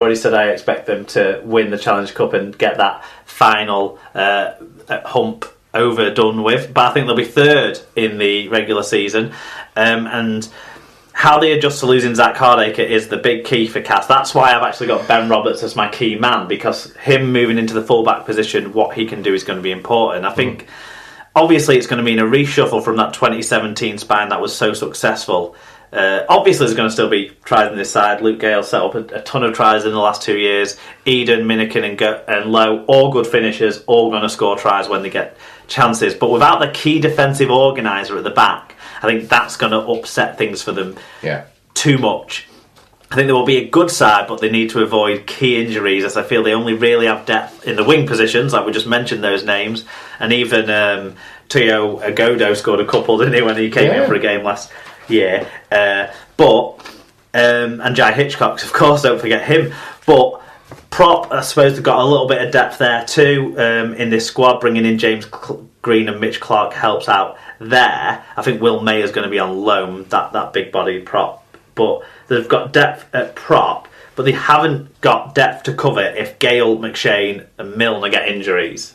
already said I expect them to win the Challenge Cup and get that final hump overdone with, but I think they'll be third in the regular season, and how they adjust to losing Zach Hardacre is the big key for Cass. That's why I've actually got Ben Roberts as my key man, because him moving into the fullback position, what he can do is going to be important. I think obviously it's going to mean a reshuffle from that 2017 spine that was so successful. Obviously there's going to still be tries on this side. Luke Gale set up a ton of tries in the last 2 years. Eden, Minikin and Lowe, all good finishers, all going to score tries when they get chances. But without the key defensive organiser at the back, I think that's going to upset things for them too much. I think there will be a good side, but they need to avoid key injuries, as I feel they only really have depth in the wing positions, like we just mentioned those names. And even Tio Agodo scored a couple, didn't he, when he came in for a game last year. And Jai Hitchcock, of course, don't forget him. But prop, I suppose they've got a little bit of depth there too in this squad. Bringing in James Green and Mitch Clark helps out there. I think Will Mayer's going to be on loan, that big-bodied prop. But they've got depth at prop, but they haven't got depth to cover if Gale, McShane and Milner get injuries.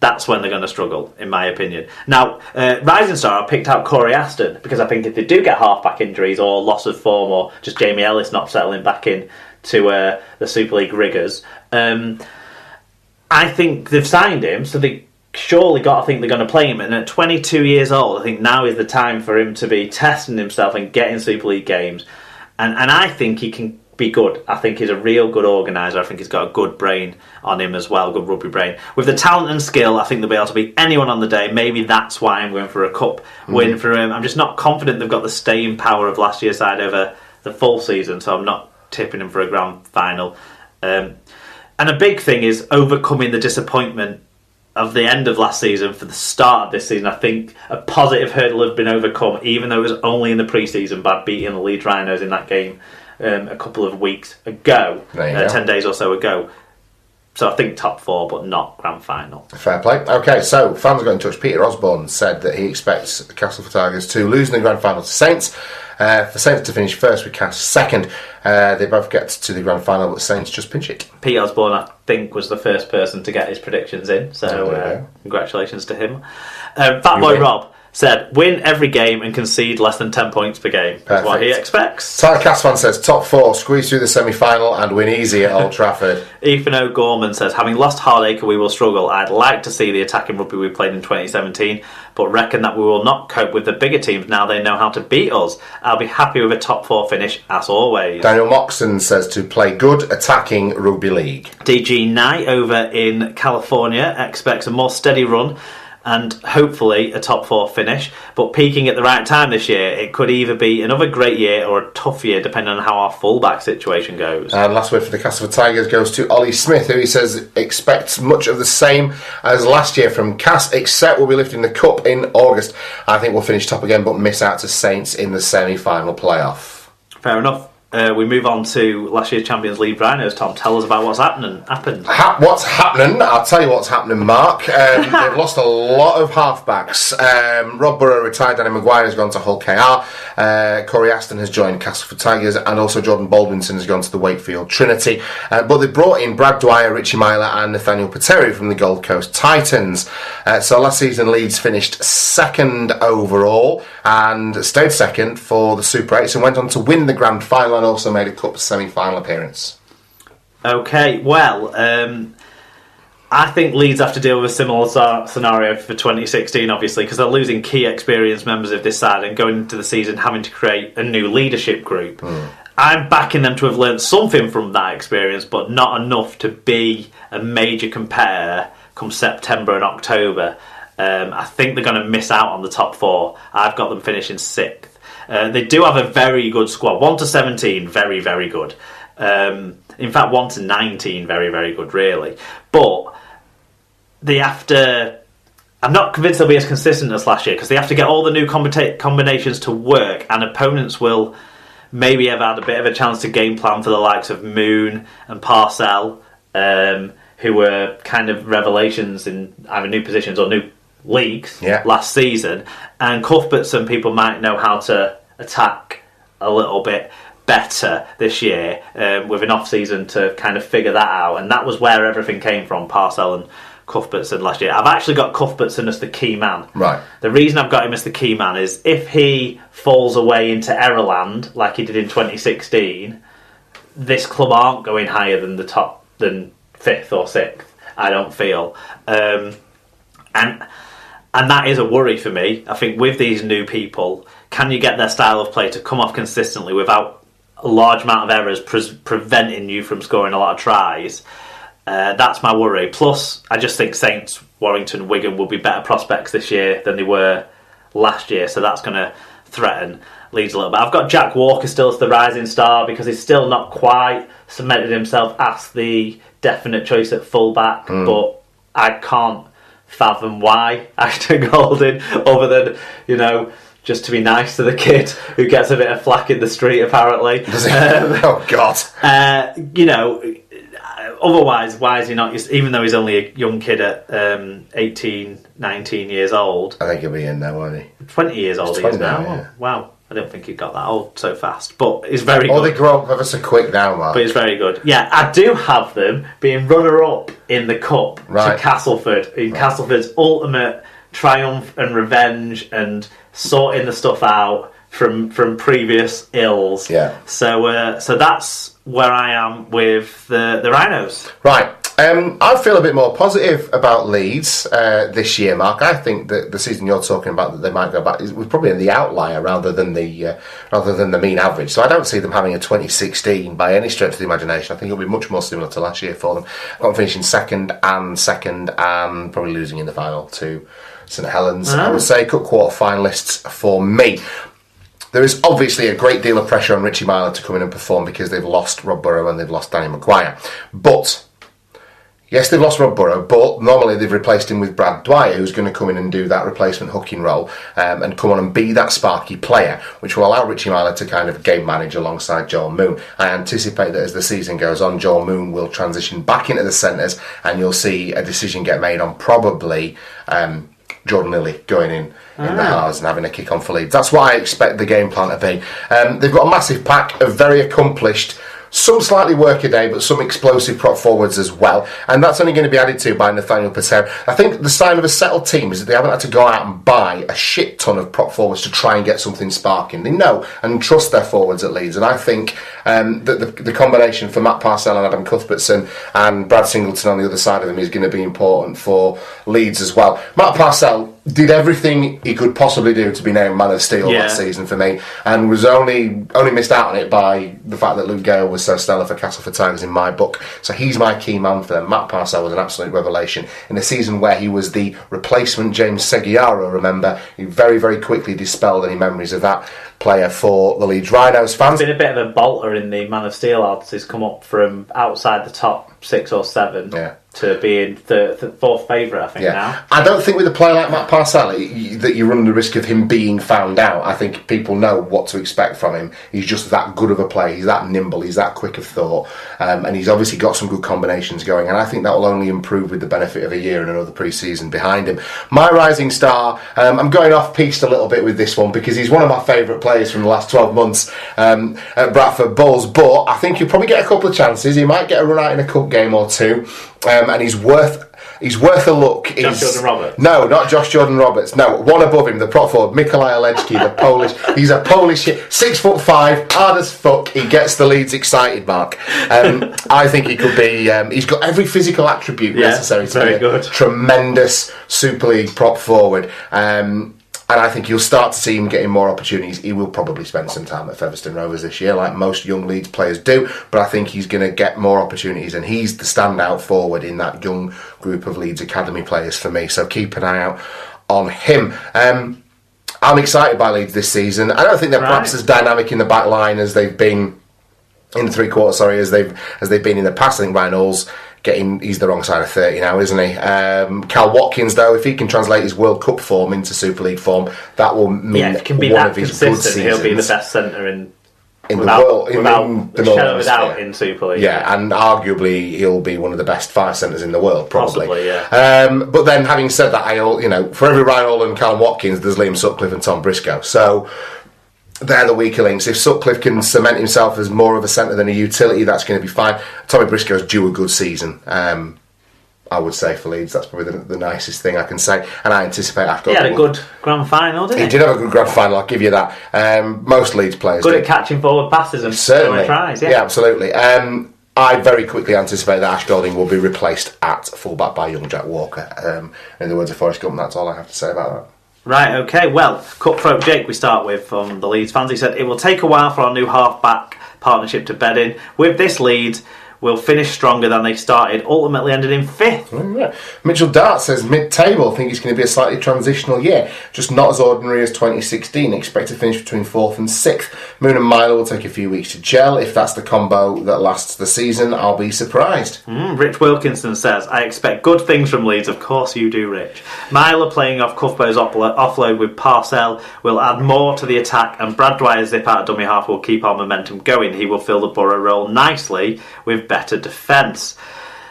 That's when they're going to struggle, in my opinion. Now, Rising Star, I picked out Corey Aston, because I think if they do get half-back injuries or loss of form, or just Jamie Ellis not settling back in to the Super League rigours, I think they've signed him, so they surely got to think they're going to play him. And at 22 years old, I think now is the time for him to be testing himself and getting Super League games. And I think he can be good. I think he's a real good organiser. I think he's got a good brain on him as well, good rugby brain. With the talent and skill, I think they'll be able to beat anyone on the day. Maybe that's why I'm going for a cup win for him. I'm just not confident they've got the staying power of last year's side over the full season, so I'm not tipping him for a grand final. And a big thing is overcoming the disappointment of the end of last season for the start of this season. I think a positive hurdle has been overcome, even though it was only in the pre-season by beating the Leeds Rhinos in that game a couple of weeks ago, 10 days or so ago. So I think top four, but not grand final. Fair play. Okay, so fans got in touch. Peter Osborne said that he expects Castleford Tigers to lose in the grand final to Saints. For Saints to finish first with Cass second. They both get to the grand final, but Saints just pinch it. Pete Osborne, I think, was the first person to get his predictions in, so congratulations to him. Fatboy Rob said, win every game and concede less than 10 points per game. That's what he expects. Tyler Cassvan says, top four, squeeze through the semi-final and win easy at Old Trafford. Ethan O'Gorman says, having lost Hardacre, we will struggle. I'd like to see the attacking rugby we played in 2017, but reckon that we will not cope with the bigger teams now they know how to beat us. I'll be happy with a top four finish, as always. Daniel Moxon says to play good attacking rugby league. DG Knight over in California expects a more steady run and hopefully a top four finish, but peaking at the right time this year. It could either be another great year or a tough year, depending on how our fullback situation goes. And last word for the Castleford Tigers goes to Ollie Smith, who he says expects much of the same as last year from Cass, except we'll be lifting the cup in August. I think we'll finish top again, but miss out to Saints in the semi-final playoff. Fair enough. We move on to last year's Champions League Rhinos. Tom, tell us about what's happened. What's happening? I'll tell you what's happening, Mark. They've lost a lot of halfbacks. Rob Burrow retired, Danny Maguire has gone to Hull KR, Corey Aston has joined Castleford Tigers, and also Jordan Baldwinson has gone to the Wakefield Trinity. But they brought in Brad Dwyer, Richie Myler and Nathaniel Pateri from the Gold Coast Titans. So last season Leeds finished second overall and stayed second for the Super 8s and went on to win the grand final and also made a cup semi-final appearance. Okay, well, I think Leeds have to deal with a similar scenario for 2016, obviously, because they're losing key experienced members of this side and going into the season having to create a new leadership group. I'm backing them to have learned something from that experience, but not enough to be a major competitor come September and October. I think they're going to miss out on the top four. I've got them finishing 6th. They do have a very good squad. 1 to 17, very, very good. In fact, 1 to 19, very, very good, really. But they have to... I'm not convinced they'll be as consistent as last year, because they have to get all the new combinations to work, and opponents will maybe have had a bit of a chance to game plan for the likes of Moon and Parcell, who were kind of revelations in either new positions or new leagues last season. And Cuthbertson, people might know how to attack a little bit. better this year with an off-season to kind of figure that out, and that was where everything came from, Parcell and Cuthbertson last year. I've actually got Cuthbertson as the key man. Right. The reason I've got him as the key man is if he falls away into errorland like he did in 2016, this club aren't going higher than than 5th or 6th, I don't feel. And that is a worry for me. I think with these new people, can you get their style of play to come off consistently without a large amount of errors preventing you from scoring a lot of tries? That's my worry. Plus, I just think Saints, Warrington, Wigan will be better prospects this year than they were last year, so that's going to threaten Leeds a little bit. I've got Jack Walker still as the rising star because he's still not quite cemented himself as the definite choice at full-back, but I can't fathom why Ashton Golding, other than, just to be nice to the kid who gets a bit of flack in the street, apparently. Oh, God. Otherwise, why is he not, even though he's only a young kid at 18, 19 years old? I think he'll be in now, won't he? 20 years old he is now. Yeah. Wow, I don't think he got that old so fast. But he's very good. Oh, they grow up ever so quick now, Mark. But he's very good. Yeah, I do have them being runner-up in the Cup to Castleford. In Castleford's ultimate triumph and revenge and sorting the stuff out from previous ills. Yeah. So that's where I am with the Rhinos. Right. I feel a bit more positive about Leeds this year, Mark. I think that the season you're talking about that they might go back was probably in the outlier rather than the mean average. So I don't see them having a 2016 by any stretch of the imagination. I think it'll be much more similar to last year for them. I've got them finishing second and probably losing in the final to St Helens. I would say cup quarter finalists for me. There is obviously a great deal of pressure on Richie Myler to come in and perform because they've lost Rob Burrow and they've lost Danny Maguire. But yes, they've lost Rob Burrow, but normally they've replaced him with Brad Dwyer, who's going to come in and do that replacement hooking role and come on and be that sparky player, which will allow Richie Myler to kind of game manage alongside Joel Moon. I anticipate that as the season goes on, Joel Moon will transition back into the centres and you'll see a decision get made on probably Jordan Lilly going in the halves and having a kick on for Leeds. That's what I expect the game plan to be. They've got a massive pack of very accomplished, some slightly workaday, but some explosive prop forwards as well. And that's only going to be added to by Nathaniel Patel. I think the sign of a settled team is that they haven't had to go out and buy a shit ton of prop forwards to try and get something sparking. They know and trust their forwards at Leeds. And I think that the combination for Matt Parcell and Adam Cuthbertson and Brad Singleton on the other side of them is going to be important for Leeds as well. Matt Parcell did everything he could possibly do to be named Man of Steel last season for me, and was only missed out on it by the fact that Luke Gale was so stellar for Castleford Tigers in my book. So he's my key man for them. Matt Parcell was an absolute revelation in a season where he was the replacement James Seguiaro. Remember, he very, very quickly dispelled any memories of that player for the Leeds Rhinos fans. He's been a bit of a bolter in the Man of Steel odds. He's come up from outside the top 6 or 7 to being the fourth favourite, I think, now. I don't think with a player like Matt Parcell that you run the risk of him being found out. I think people know what to expect from him. He's just that good of a player. He's that nimble. He's that quick of thought. And he's obviously got some good combinations going. And I think that will only improve with the benefit of a year and another pre-season behind him. My rising star, I'm going off-piste a little bit with this one because he's one of my favourite players from the last 12 months at Bradford Bulls. But I think he'll probably get a couple of chances. He might get a run out in a cup game or two. And he's worth a look. Josh Jordan Roberts? No, not Josh Jordan Roberts. No, one above him, the prop forward, Mikolaj Olejski, the Polish. He's a Polish 6'5", hard as fuck. He gets the Leeds excited, Mark. I think he could be. He's got every physical attribute necessary to be a tremendous Super League prop forward. And I think you'll start to see him getting more opportunities. He will probably spend some time at Featherstone Rovers this year, like most young Leeds players do. But I think he's going to get more opportunities, and he's the standout forward in that young group of Leeds Academy players for me. So keep an eye out on him. I'm excited by Leeds this season. I don't think they're perhaps as dynamic in the back line as they've been in the three quarters. As they've been in the past. I think Ryan Hall's he's the wrong side of 30 now, isn't he? Cal Watkins, though, if he can translate his World Cup form into Super League form, that will mean if it can be one that of his consistent, good seasons. he'll be the best centre in the world, without the shadow of a doubt in Super League. Yeah, and arguably he'll be one of the best 5 centres in the world, probably. Possibly, yeah. But then, having said that, for every Ryan Hall and Callum Watkins, there's Liam Sutcliffe and Tom Briscoe. So they're the weaker links. If Sutcliffe can cement himself as more of a centre than a utility, that's going to be fine. Tommy Briscoe's due a good season. I would say for Leeds, that's probably the nicest thing I can say, and I anticipate after. He had a good grand final, didn't he? He did have a good grand final, I'll give you that. Most Leeds players good at catching forward passes and certainly tries. Yeah, absolutely. I very quickly anticipate that Ash Golding will be replaced at fullback by young Jack Walker. In the words of Forrest Gump, that's all I have to say about that. Right, okay, well, Cutthroat Jake we start with from the Leeds fans. He said, it will take a while for our new half-back partnership to bed in. With this lead, we'll finish stronger than they started, ultimately ended in 5th. Yeah. Mitchell Dart says, mid-table, think it's going to be a slightly transitional year, just not as ordinary as 2016. Expect to finish between 4th and 6th. Moon and Milo will take a few weeks to gel. If that's the combo that lasts the season, I'll be surprised. Rich Wilkinson says, I expect good things from Leeds. Of course you do, Rich. Milo playing off Cuthbert's offload with Parcell will add more to the attack, and Brad Dwyer's zip out dummy half will keep our momentum going. He will fill the Borough role nicely with better defence.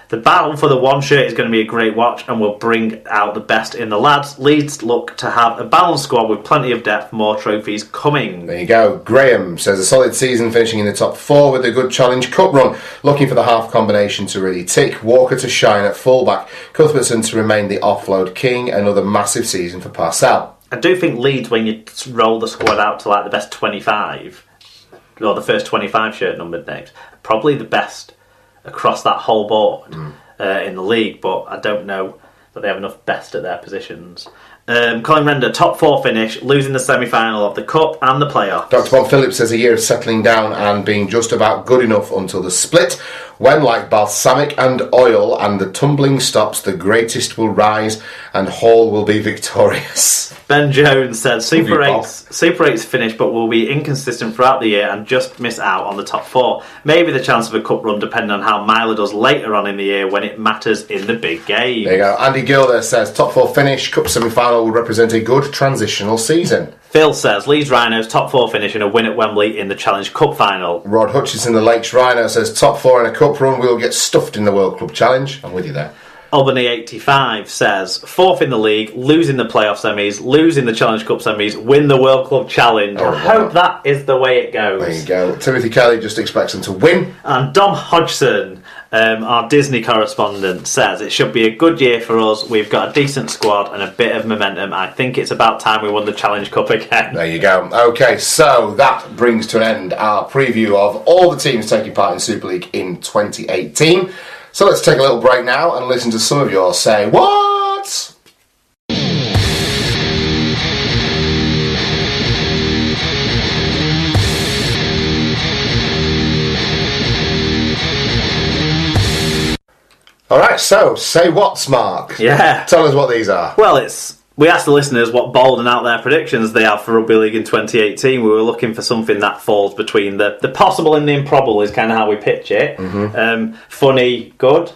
The battle for the one shirt is going to be a great watch and will bring out the best in the lads. Leeds look to have a balanced squad with plenty of depth, more trophies coming. There you go. Graham says a solid season, finishing in the top 4 with a good Challenge Cup run, looking for the half combination to really tick. Walker to shine at fullback, Cuthbertson to remain the offload king. Another massive season for Parcell. I do think Leeds, when you roll the squad out to like the best 25 or the first 25 shirt numbered names, probably the best across that whole board in the league, but I don't know that they have enough best at their positions. Colin Render, top 4 finish, losing the semi-final of the Cup and the playoffs. Dr. Bob Phillips says a year of settling down and being just about good enough until the split, when like balsamic and oil and the tumbling stops, the greatest will rise and Hall will be victorious. Ben Jones said Super 8's finished but will be inconsistent throughout the year and just miss out on the top 4. Maybe the chance of a cup run depending on how Milo does later on in the year when it matters in the big game. There you go. Andy Gilder says top 4 finish, cup semi-final will represent a good transitional season. Phil says Leeds Rhinos top 4 finish and a win at Wembley in the Challenge Cup final. Rod Hutchinson, the Lakes Rhino, says top 4 in a cup run will get stuffed in the World Club Challenge. I'm with you there. Albany 85 says 4th in the league, losing the playoff semis, losing the Challenge Cup semis, win the World Club Challenge. I hope that is the way it goes. There you go. Timothy Kelly just expects them to win. And Dom Hodgson, our Disney correspondent, says it should be a good year for us. We've got a decent squad and a bit of momentum. I think it's about time we won the Challenge Cup again. There you go. Okay, so that brings to an end our preview of all the teams taking part in Super League in 2018. So let's take a little break now and listen to some of yours say, what? Alright, so, say what's, Mark? Yeah. Tell us what these are. Well, we asked the listeners what bold and out there predictions they have for Rugby League in 2018. We were looking for something that falls between the possible and the improbable is kind of how we pitch it. Mm-hmm. Funny, good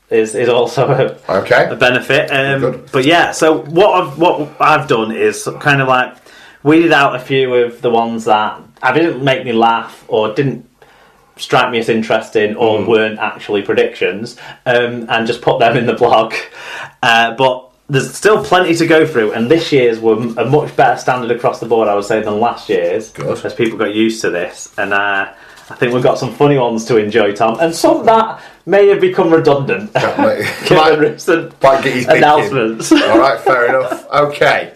is also a benefit. But yeah, so what I've done is kind of like weeded out a few of the ones that didn't make me laugh or didn't strike me as interesting or weren't actually predictions, and just put them in the blog. But there's still plenty to go through, and this year's were a much better standard across the board, I would say, than last year's. Good. As people got used to this, and I think we've got some funny ones to enjoy, Tom, and some that may have become redundant given recent announcements. Alright, fair enough. Okay.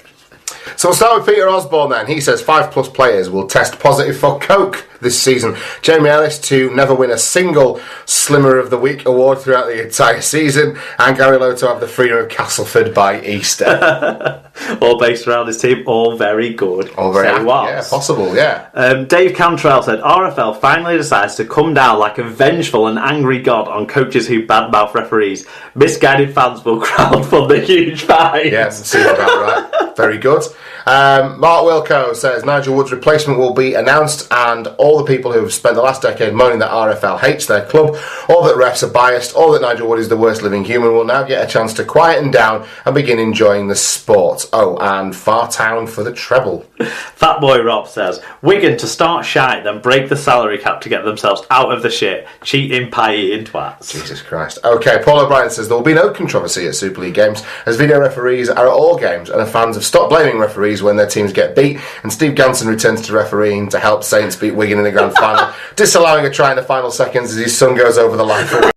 So we'll start with Peter Osborne then. He says 5+ players will test positive for Coke this season. Jamie Ellis to never win a single Slimmer of the Week award throughout the entire season, and Gary Lowe to have the freedom of Castleford by Easter. All based around his team, all very good. All very possible, yeah. Dave Cantrell said RFL finally decides to come down like a vengeful and angry god on coaches who badmouth referees. Misguided fans will crowdfund the huge fine. Yeah, seems about right. Very good. Mark Wilco says Nigel Wood's replacement will be announced, and all the people who have spent the last decade moaning that RFL hates their club, or that refs are biased, or that Nigel Wood is the worst living human will now get a chance to quieten down and begin enjoying the sport. Oh, and Fartown for the treble. Fatboy Rob says Wigan to start shite, then break the salary cap to get themselves out of the shit. Cheating, pie-eating twats. Jesus Christ. Okay, Paul O'Brien says there will be no controversy at Super League games, as video referees are at all games, and the fans have stopped blaming referees referees when their teams get beat, and Steve Ganson returns to refereeing to help Saints beat Wigan in the grand final, disallowing a try in the final seconds as his son goes over the line for